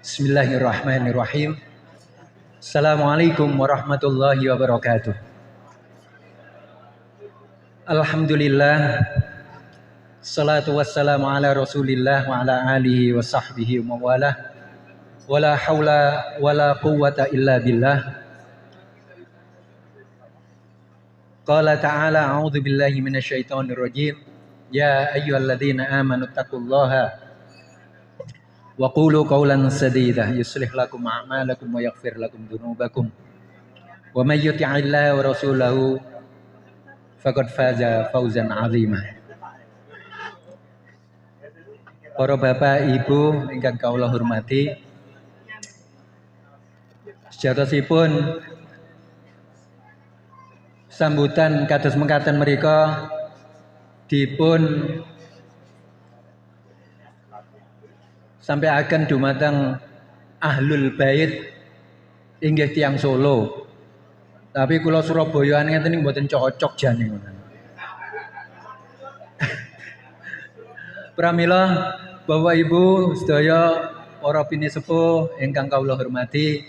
Bismillahirrahmanirrahim. Assalamualaikum warahmatullahi wabarakatuh. Alhamdulillah. Salatu wassalamu ala rasulillah wa ala alihi wa sahbihi wa mawalah. Wala hawla wala quwwata illa billah. Qala ta'ala a'udzu billahi minasyaitonir rajim. Ya ayyuhalladzina amanu taqullaha wa qulu qawlan sadida yuslih lakum a'malakum wa yaghfir lakum dzunubakum wa may yuti'illaha wa rasulahu faqad faza fawzan 'azima. Para bapak ibu ingkang kawula hormati, sejatosipun sambutan kados mekaten menika dipun sampai akan dumateng ahlul bait inggih tiyang Solo. Tapi kula Surabayaan ngeten iki mboten cocok jane ngoten. Pramila Bapak Ibu sedaya para pinisepuh ingkang kawula hormati,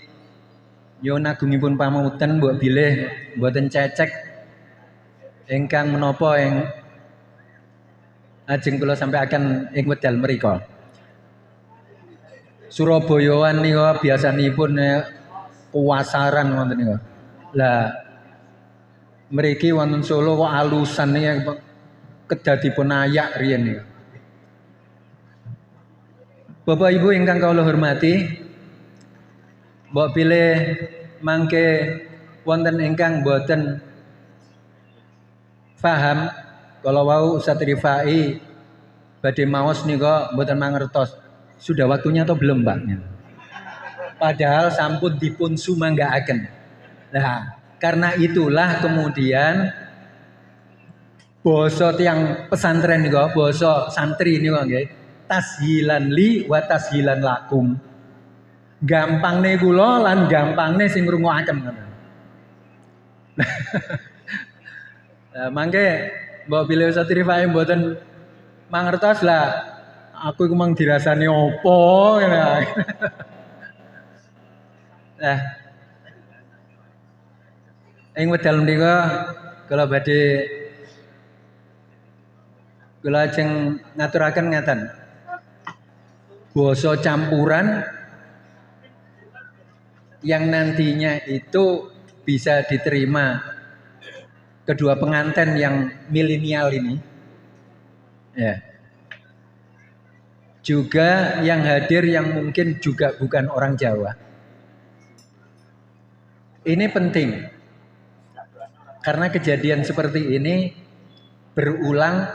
nyuwun agungipun pamunten mbok bilih mboten cecek ingkang menapa ing ajeng kula sampaikan ing wedal mriku. Surabayaan nika biasanipun puasaran wonten nika. Lah mriki wonten Solo kok alusan niki kedadipun ayak riyen nika. Bapak Ibu ingkang kawula hormati, mbok pilih mangke wonten ingkang boten paham kalau wau Ustaz Rifai badhe maos nika mboten mangertos. Sudah waktunya atau belum, Pak? Padahal sampun dipun sumanggaaken. Nah, karena itulah kemudian basa tiyang pesantren niku, basa santri niku nggih, tashilan li wa tashilan lakum. Gampangne kula lan gampangne sing ngrungokaken ngoten. Nah, mangke mbok bilih Ustaz Rifai mboten mangertos lah. Aku iku mang dirasani opo ngene. Nah, ing wedal menika kula badhe kula ajeng ngaturaken ngaten. Basa campuran yang nantinya itu bisa diterima kedua pengantin yang milenial ini. Ya. Juga yang hadir yang mungkin juga bukan orang Jawa. Ini penting. Karena kejadian seperti ini berulang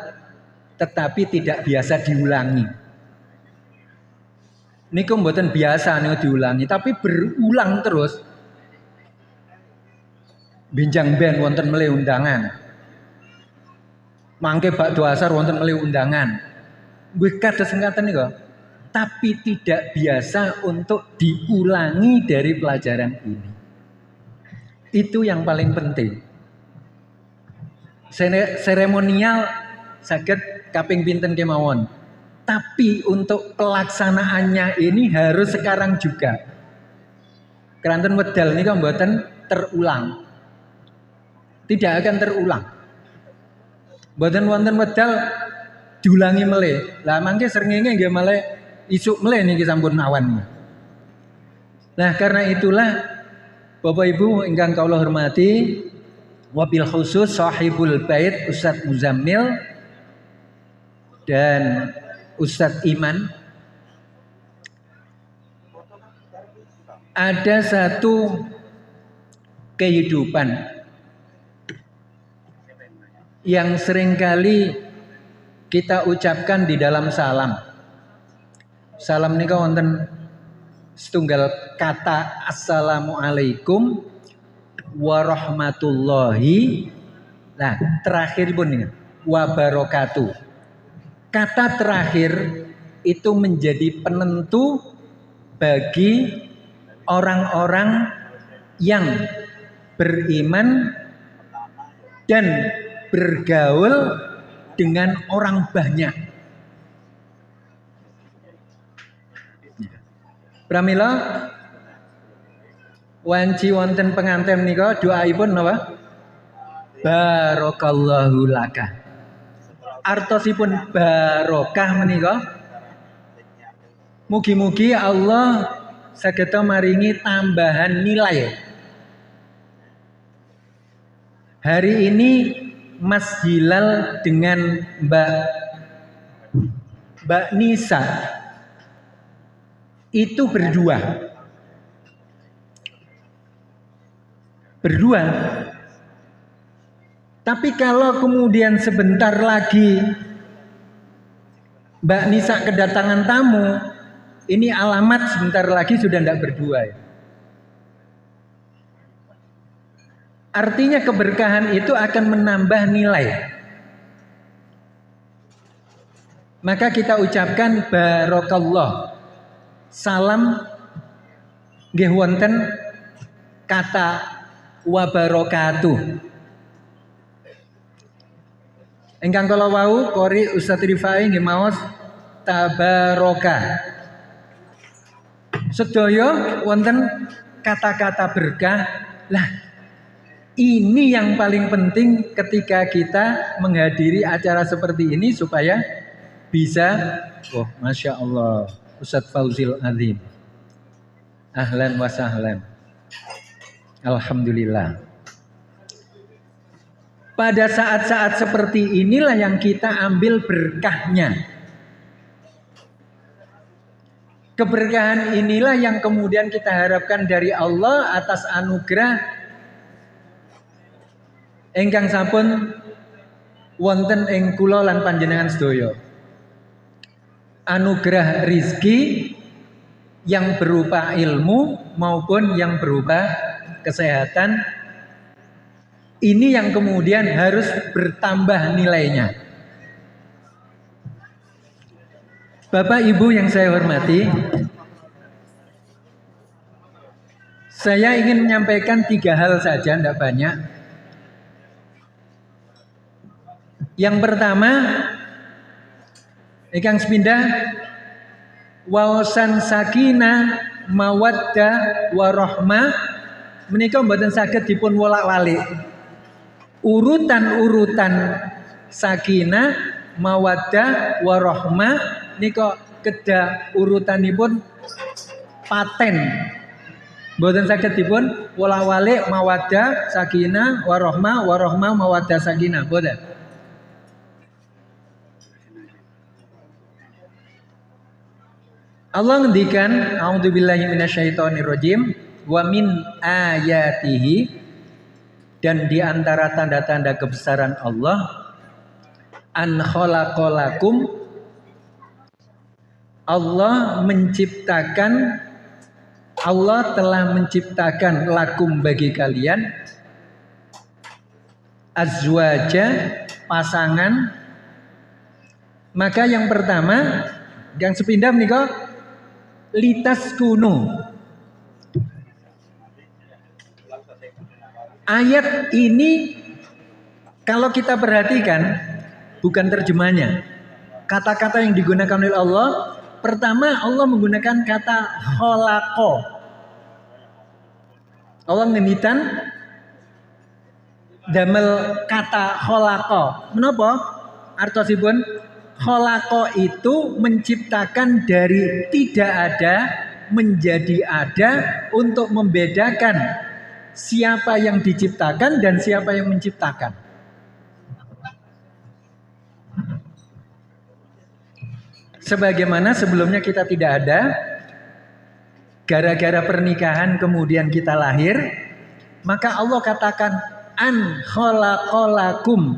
tetapi tidak biasa diulangi. Niku mboten biasa niku diulangi, tapi berulang terus. Binjang ben wonten melih undangan. Mangke bakdo asar wonten melih undangan. Wih kados sengkatan niku. Tapi tidak biasa untuk diulangi dari pelajaran ini. Itu yang paling penting. Seremonial saged kaping pinten kemawon. Tapi untuk pelaksanaannya ini harus sekarang juga. Keranten wedal nika mboten terulang. Tidak akan terulang. Mboten wonten wedal diulangi melih. Lah mangke srengenge nggih melih isuk melih niki sampun awan. Nah, karena itulah Bapak Ibu ingkang kawula hormati, wabil khusus sahibul bait Ustadz Muzammil dan Ustadz Iman, ada satu kehidupan yang seringkali kita ucapkan di dalam salam. Salam nika wonten setunggal kata assalamualaikum warahmatullahi. Nah, terakhir pun ini wabarakatuh. Kata terakhir itu menjadi penentu bagi orang-orang yang beriman dan bergaul dengan orang banyak. Pramila wanci wonten penganten nika doaipun napa? Barakallahu laka. Artosipun barokah menika mugi-mugi Allah sageta maringi tambahan nilai. Hari ini Mas Hilal dengan Mbak Nisa itu berdua. Tapi kalau kemudian sebentar lagi Mbak Nisa kedatangan tamu, ini alamat sebentar lagi sudah tidak berdua. Artinya keberkahan itu akan menambah nilai. Maka kita ucapkan barokallah. Salam nggih wonten kata wabarakatuh. Ingkang kala wau Qori Ustaz Rifai nggih maos tabaraka. Sedaya wonten kata-kata berkah. Lah, ini yang paling penting ketika kita menghadiri acara seperti ini supaya bisa, Masya Allah, Ustadz Fauzil Azim. Ahlan wa sahlan. Alhamdulillah. Pada saat-saat seperti inilah yang kita ambil berkahnya. Keberkahan inilah yang kemudian kita harapkan dari Allah atas anugerah ingkang sampun wonten ing kula lan panjenengan sedaya. Anugerah rizki yang berupa ilmu maupun yang berupa kesehatan. Ini yang kemudian harus bertambah nilainya. Bapak Ibu yang saya hormati, saya ingin menyampaikan 3 hal saja, tidak banyak. Yang pertama, ingkang sepindah wawasan sakinah mawaddah warahmah menika mboten saged dipun wolak-walik. Urutan-urutan sakinah mawaddah warahmah nika kedah urutanipun paten. Mboten saged dipun wolak-walik mawaddah sakinah warahmah mawaddah sakinah mboten. Allah ngendikan a'udzubillahi minasyaitonirrajim wa min ayatihi, dan di antara tanda-tanda kebesaran Allah an khalaqalakum, Allah telah menciptakan lakum bagi kalian azwaja, pasangan. Maka yang pertama yang sepindah menika litas kuno. Ayat ini kalau kita perhatikan bukan terjemahnya. Kata-kata yang digunakan oleh Allah, pertama Allah menggunakan kata kholaqo. Allah ngenitan damel kata kholaqo. Menapa? Artosipun kholaqo itu menciptakan dari tidak ada menjadi ada untuk membedakan siapa yang diciptakan dan siapa yang menciptakan. Sebagaimana sebelumnya kita tidak ada, gara-gara pernikahan kemudian kita lahir, maka Allah katakan an khalaqalakum.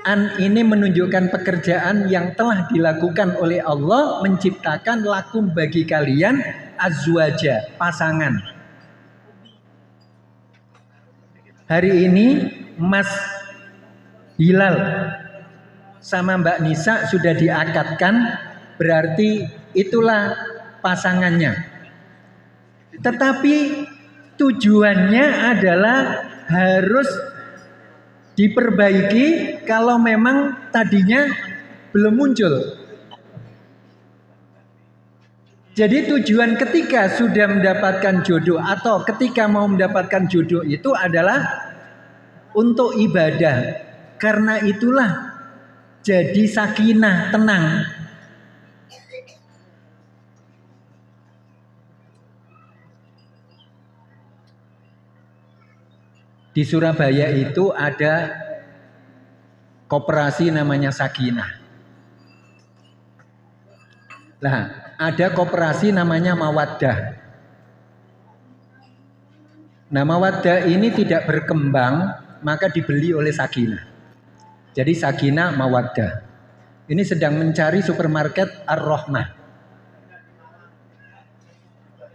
An ini menunjukkan pekerjaan yang telah dilakukan oleh Allah, menciptakan lakum bagi kalian azwaja, pasangan. Hari ini Mas Hilal sama Mbak Nisa sudah diakadkan, berarti itulah pasangannya. Tetapi tujuannya adalah harus diperbaiki kalau memang tadinya belum muncul. Jadi tujuan ketika sudah mendapatkan jodoh atau ketika mau mendapatkan jodoh itu adalah untuk ibadah. Karena itulah jadi sakinah, tenang. Di Surabaya itu ada koperasi namanya Sakinah. Nah, ada koperasi namanya Mawaddah. Nah, Mawaddah ini tidak berkembang, maka dibeli oleh Sakinah. Jadi Sakinah Mawaddah. Ini sedang mencari supermarket Ar-Rahmah.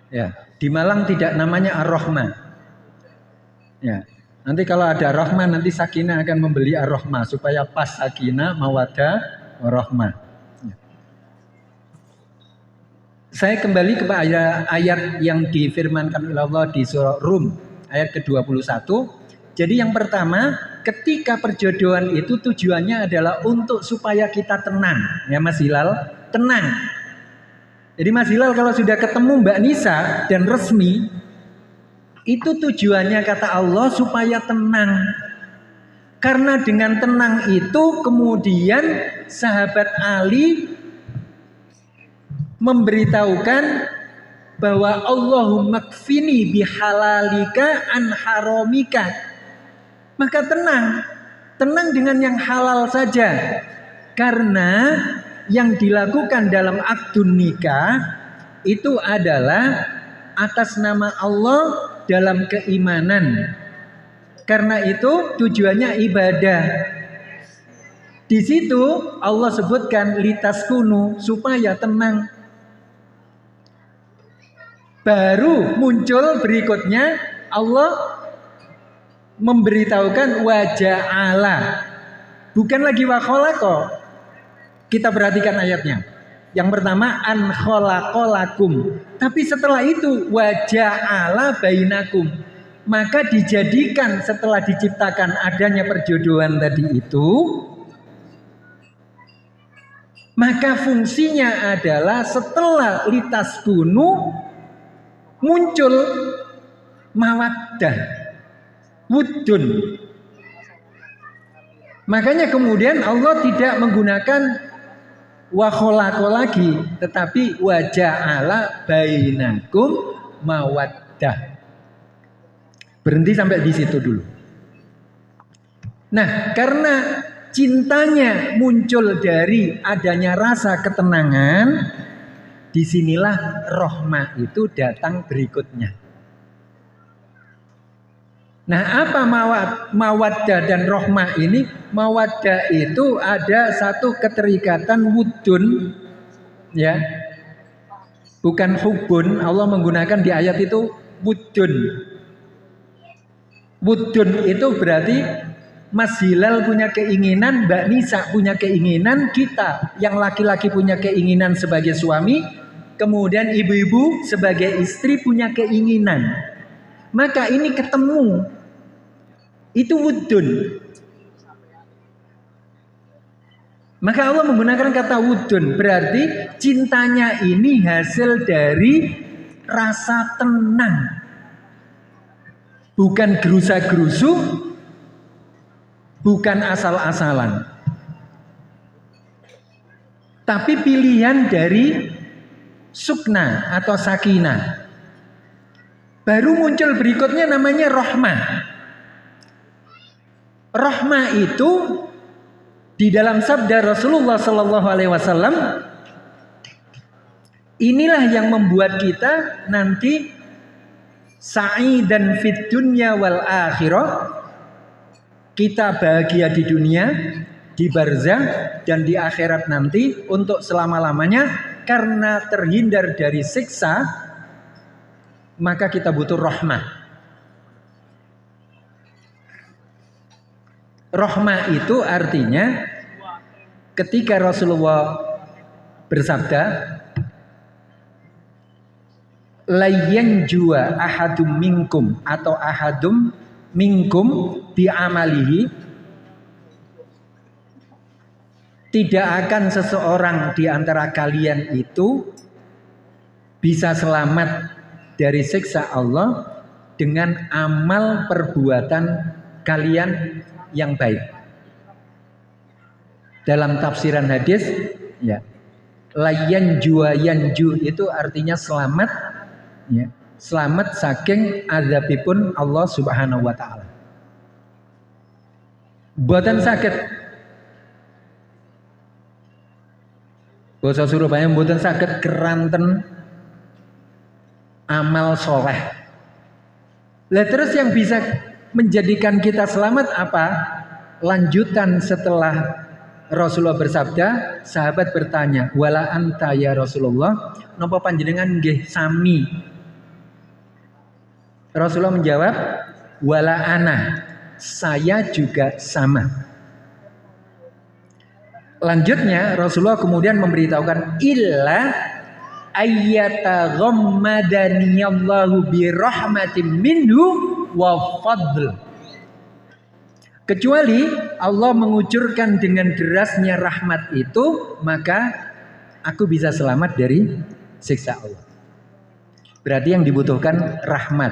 Ya, di Malang tidak namanya Ar-Rahmah. Ya, nanti kalau ada Rahmah, nanti Sakinah akan membeli Ar-Rahmah supaya pas Sakinah, Mawaddah, Rahmah. Ya. Saya kembali kepada ayat yang difirmankan oleh Allah di surah Rum ayat ke-21. Jadi yang pertama, ketika perjodohan itu tujuannya adalah untuk supaya kita tenang, ya Mas Hilal, tenang. Jadi Mas Hilal kalau sudah ketemu Mbak Nisa dan resmi, itu tujuannya kata Allah supaya tenang. Karena dengan tenang itu kemudian sahabat Ali memberitahukan bahwa Allahumma kfini bihalalika an haramika. Maka tenang dengan yang halal saja. Karena yang dilakukan dalam akdun nikah itu adalah atas nama Allah dalam keimanan. Karena itu tujuannya ibadah. Di situ Allah sebutkan litaskunu, supaya tenang. Baru muncul berikutnya Allah memberitahukan wajah Allah, bukan lagi wa khalaqa. Kita perhatikan ayatnya. Yang pertama an khalaqalakum. Tapi setelah itu wajah Allah bainakum. Maka dijadikan setelah diciptakan adanya perjodohan tadi itu, maka fungsinya adalah setelah litaskunu muncul mawaddah, wudun. Makanya kemudian Allah tidak menggunakan wa khalaqa lagi, tetapi wa ja'ala bainakum mawaddah. Berhenti sampai di situ dulu. Nah, karena cintanya muncul dari adanya rasa ketenangan, disinilah rahmah itu datang berikutnya. Nah, apa mawaddah dan rahmah ini? Mawaddah itu ada satu keterikatan wudun, ya, bukan hubun. Allah menggunakan di ayat itu wudun. Wudun itu berarti Mas Hilal punya keinginan, Mbak Nisa punya keinginan, kita yang laki-laki punya keinginan sebagai suami, kemudian ibu-ibu sebagai istri punya keinginan. Maka ini ketemu. Itu wudun. Maka Allah menggunakan kata wudun, berarti cintanya ini hasil dari rasa tenang. Bukan gerusa-gerusu, bukan asal-asalan. Tapi pilihan dari sukna atau sakinah. Baru muncul berikutnya namanya rahmah. Rahmah itu di dalam sabda Rasulullah Sallallahu Alaihi Wasallam, inilah yang membuat kita nanti sa'idan fid dunya wal akhirah. Kita bahagia di dunia, di barzah, dan di akhirat nanti untuk selama-lamanya. Karena terhindar dari siksa, maka kita butuh rahmah. Rahmah itu artinya ketika Rasulullah bersabda, layyan jua ahadum minkum atau ahadum minkum bi amalihi, tidak akan seseorang di antara kalian itu bisa selamat dari siksa Allah dengan amal perbuatan kalian yang baik. Dalam tafsiran hadis, ya, yanju itu artinya selamat, ya, selamat saking azabipun Allah Subhanahu wa taala. Boten sakit. Basa Surabaya boten sakit keranten amal soleh. Lah terus yang bisa menjadikan kita selamat apa? Lanjutan setelah Rasulullah bersabda, sahabat bertanya, "Wala anta ya Rasulullah, napa panjenengan nggih sami?" Rasulullah menjawab, "Wala ana, saya juga sama." Lanjutnya Rasulullah kemudian memberitahukan, "Illa ayyataghammadaniyallahu birahmatin minhu wa fadl." Kecuali Allah mengucurkan dengan derasnya rahmat itu, maka aku bisa selamat dari siksa Allah. Berarti yang dibutuhkan rahmat.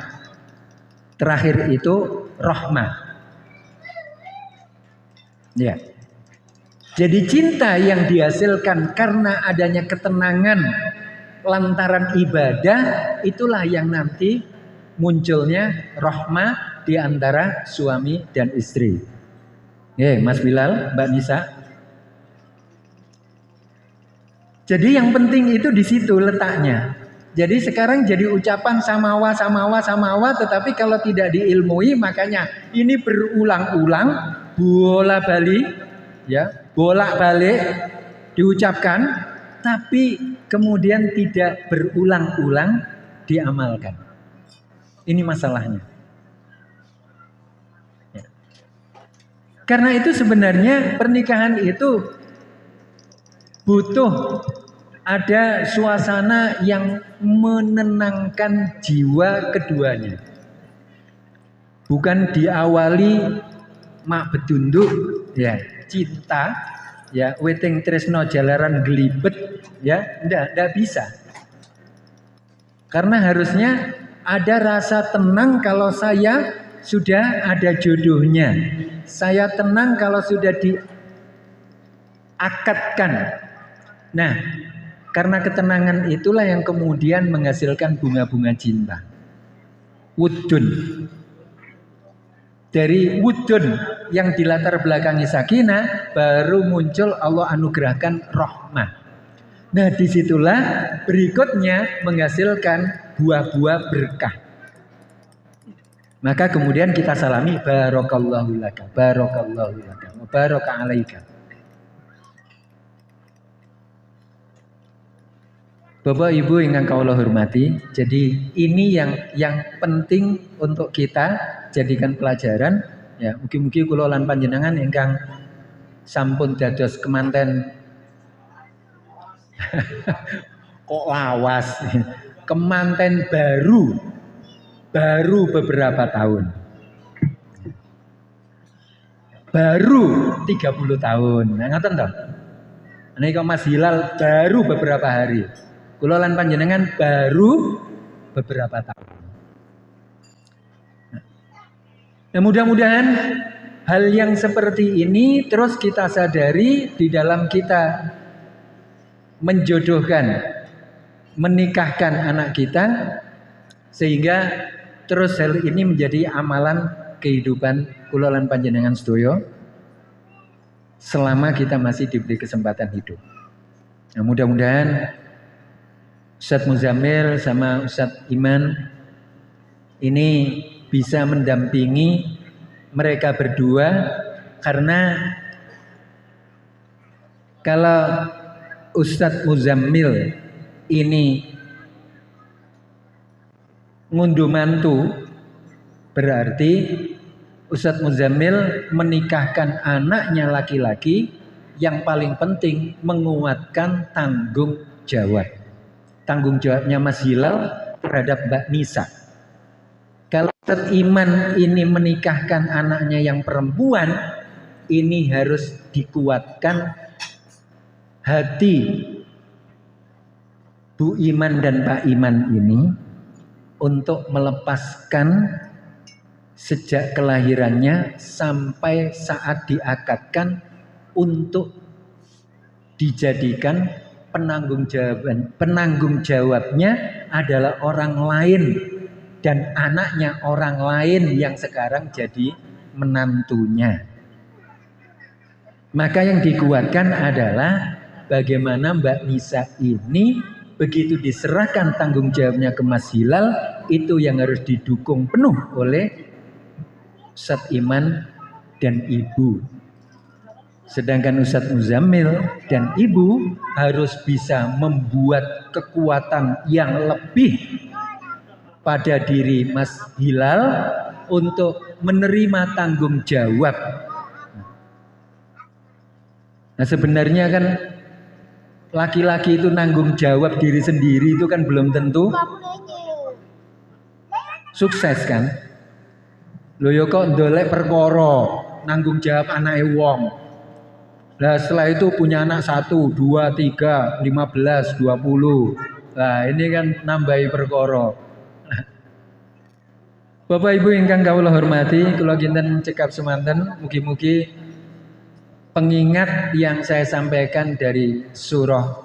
Terakhir itu rahmah. Ya. Jadi cinta yang dihasilkan karena adanya ketenangan lantaran ibadah, itulah yang nanti munculnya rahmah di antara suami dan istri. Mas Bilal, Mbak Nisa. Jadi yang penting itu di situ letaknya. Jadi sekarang jadi ucapan samawa, tetapi kalau tidak diilmui, makanya ini berulang-ulang, bolak-balik diucapkan, tapi kemudian tidak berulang-ulang diamalkan. Ini masalahnya. Ya. Karena itu sebenarnya pernikahan itu butuh ada suasana yang menenangkan jiwa keduanya. Bukan diawali mak bedunduk, ya, cinta, ya, weting tresno jalaran gelibet, ya, ndak bisa. Karena harusnya ada rasa tenang kalau saya sudah ada jodohnya. Saya tenang kalau sudah diakadkan. Nah, karena ketenangan itulah yang kemudian menghasilkan bunga-bunga cinta. Wudun. Dari wudun yang dilatar belakangi sakinah, baru muncul Allah anugerahkan rahmah. Nah, disitulah berikutnya menghasilkan buah-buah berkah. Maka kemudian kita salami barakallahu laka, barakallahu laka, baraka alaika. Bapak Ibu ingkang kawula hormati, jadi ini yang penting untuk kita jadikan pelajaran, ya. Mugi-mugi kula lan panjenengan ingkang sampun dados kemanten kok lawas, kemanten baru beberapa tahun, baru 30 tahun. Nah, ngoten to. Nek Mas Hilal baru beberapa hari. Kula lan panjenengan baru beberapa tahun. Nah, mudah-mudahan hal yang seperti ini terus kita sadari di dalam kita menjodohkan, menikahkan anak kita, sehingga terus hal ini menjadi amalan kehidupan kula lan panjenengan sedaya selama kita masih diberi kesempatan hidup. Nah, mudah-mudahan Ustadz Muzammil sama Ustadz Iman ini bisa mendampingi mereka berdua, karena kalau Ustadz Muzammil ini ngunduh mantu, berarti Ustadz Muzammil menikahkan anaknya laki-laki, yang paling penting menguatkan tanggung jawab. Tanggung jawabnya Mas Hilal terhadap Mbak Nisa. Kalau Ustadz Iman ini menikahkan anaknya yang perempuan, ini harus dikuatkan hati Bu Iman dan Pak Iman ini untuk melepaskan sejak kelahirannya sampai saat diakadkan untuk dijadikan penanggung jawabnya adalah orang lain dan anaknya orang lain yang sekarang jadi menantunya. Maka yang dikuatkan adalah bagaimana Mbak Nisa ini begitu diserahkan tanggung jawabnya ke Mas Hilal, itu yang harus didukung penuh oleh Ustadz Iman dan Ibu. Sedangkan Ustadz Muzammil dan Ibu harus bisa membuat kekuatan yang lebih pada diri Mas Hilal untuk menerima tanggung jawab. Nah sebenarnya kan laki-laki itu nanggung jawab diri sendiri itu kan belum tentu sukses kan. Lho yo kok ndolek perkara nanggung jawab anake wong. Nah setelah itu punya anak 1, 2, 3, 15, 20. Nah ini kan nambahi perkara. Bapak Ibu ingkang kawula hormati, kula kinten cekap semanten mugi-mugi pengingat yang saya sampaikan dari surah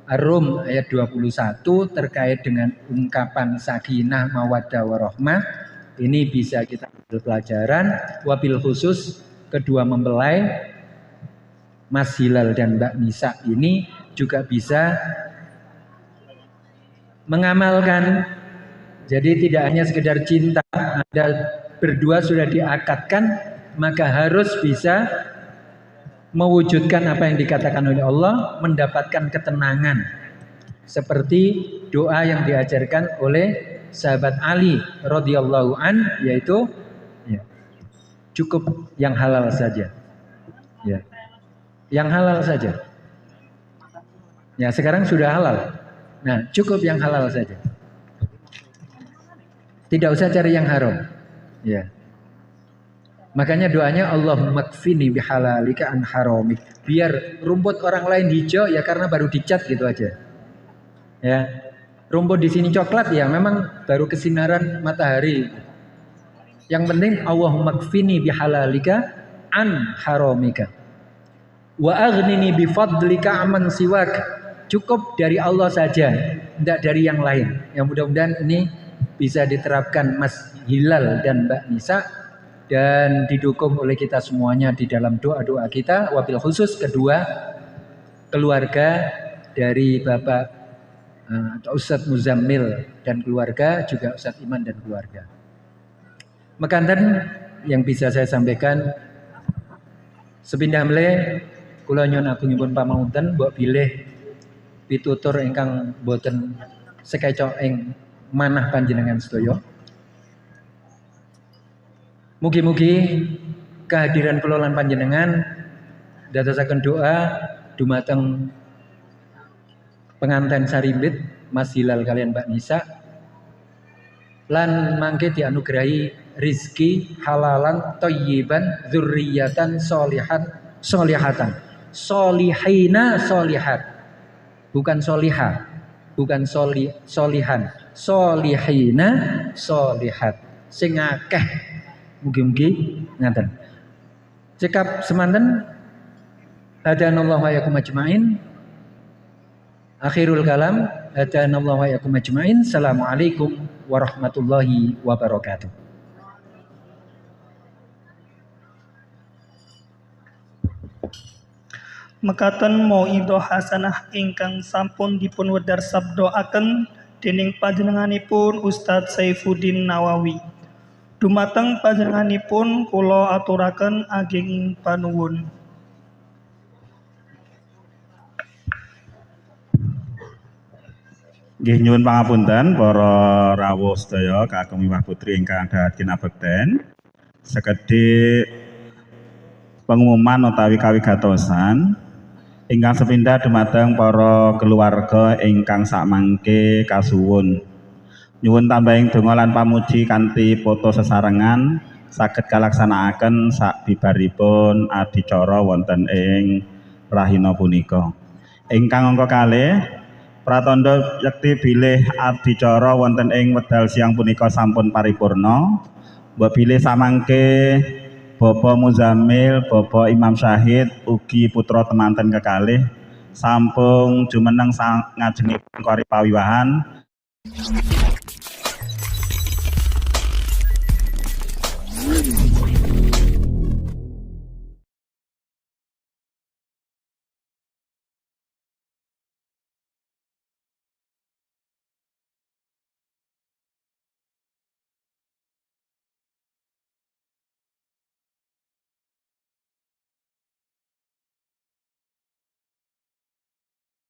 Ar-Rum ayat 21 terkait dengan ungkapan sakinah mawaddah warahmah ini bisa kita ambil pelajaran. Wabil khusus kedua mempelai Mas Hilal dan Mbak Nisa ini juga bisa mengamalkan. Jadi tidak hanya sekedar cinta, Anda berdua sudah diakadkan, maka harus bisa mewujudkan apa yang dikatakan oleh Allah, mendapatkan ketenangan. Seperti doa yang diajarkan oleh sahabat Ali radhiyallahu an, yaitu ya, cukup yang halal saja. Ya. Yang halal saja. Ya, sekarang sudah halal. Nah, cukup yang halal saja. Tidak usah cari yang haram. Ya. Makanya doanya Allahumma kfini bihalalika an haramik. Biar rumput orang lain hijau ya karena baru dicat gitu aja. Ya. Rumput di sini coklat ya memang baru kesinaran matahari. Yang penting Allahumma kfini bihalalika an haramika. Wa aghnini bifadlika aman siwak. Cukup dari Allah saja, tidak dari yang lain. Yang mudah-mudahan ini bisa diterapkan Mas Hilal dan Mbak Nisa dan didukung oleh kita semuanya di dalam doa-doa kita. Wabil khusus kedua keluarga dari Bapak Ustadz Muzammil dan keluarga, juga Ustadz Iman dan keluarga. Mekanten yang bisa saya sampaikan sepindah mele kula nyuwun agungipun pamanten mbok bilih pitutur ingkang boten sekecok ing manah panjenengan sedaya. Mugi-mugi kehadiran kula lan panjenengan dadosaken doa dumateng pengantin sarimbit Mas Hilal kalian Mbak Nisa lan mangke dianugerahi rizki halalan thayyiban dzurriyyatan solihatan solihina solihat, bukan solihah, bukan solihan, solihina solihat sing akeh. Mugi-mugi ngaten. Cekap semanten hadanallahu wa yakum ajmain. Akhirul kalam hadanallahu wa yakum ajmain. Assalamualaikum warahmatullahi wabarakatuh. Mekaten mauidhah hasanah ingkang sampun dipun wedhar sabdaaken dening panjenenganipun Ustadz Saifuddin Nawawi. Dumateng panjenenganipun kula aturaken ageng panuwun. Nggih nyuwun pangapunten para rawuh sedaya kakung miwah putri ingkang dahat kinabekten. Sekedhik pengumuman utawi kawigatosan ingkang sepindah dumateng para keluarga ingkang sakmangke kasuwun. Nyuwun tambahing donga lan pamuji kanthi poto sesarengan saged kalaksanakaken sabibaripun adicara wonten ing rahina punika. Ingkang angka kalih pratandha yekti bilih adicara wonten ing wekdal siang punika sampun paripurna. Mbok bilih samangke Bapak Muzamil, Bapak Imam Syahid ugi putra temanten kekalih sampun jumeneng ngajengipun kori pawiwahan.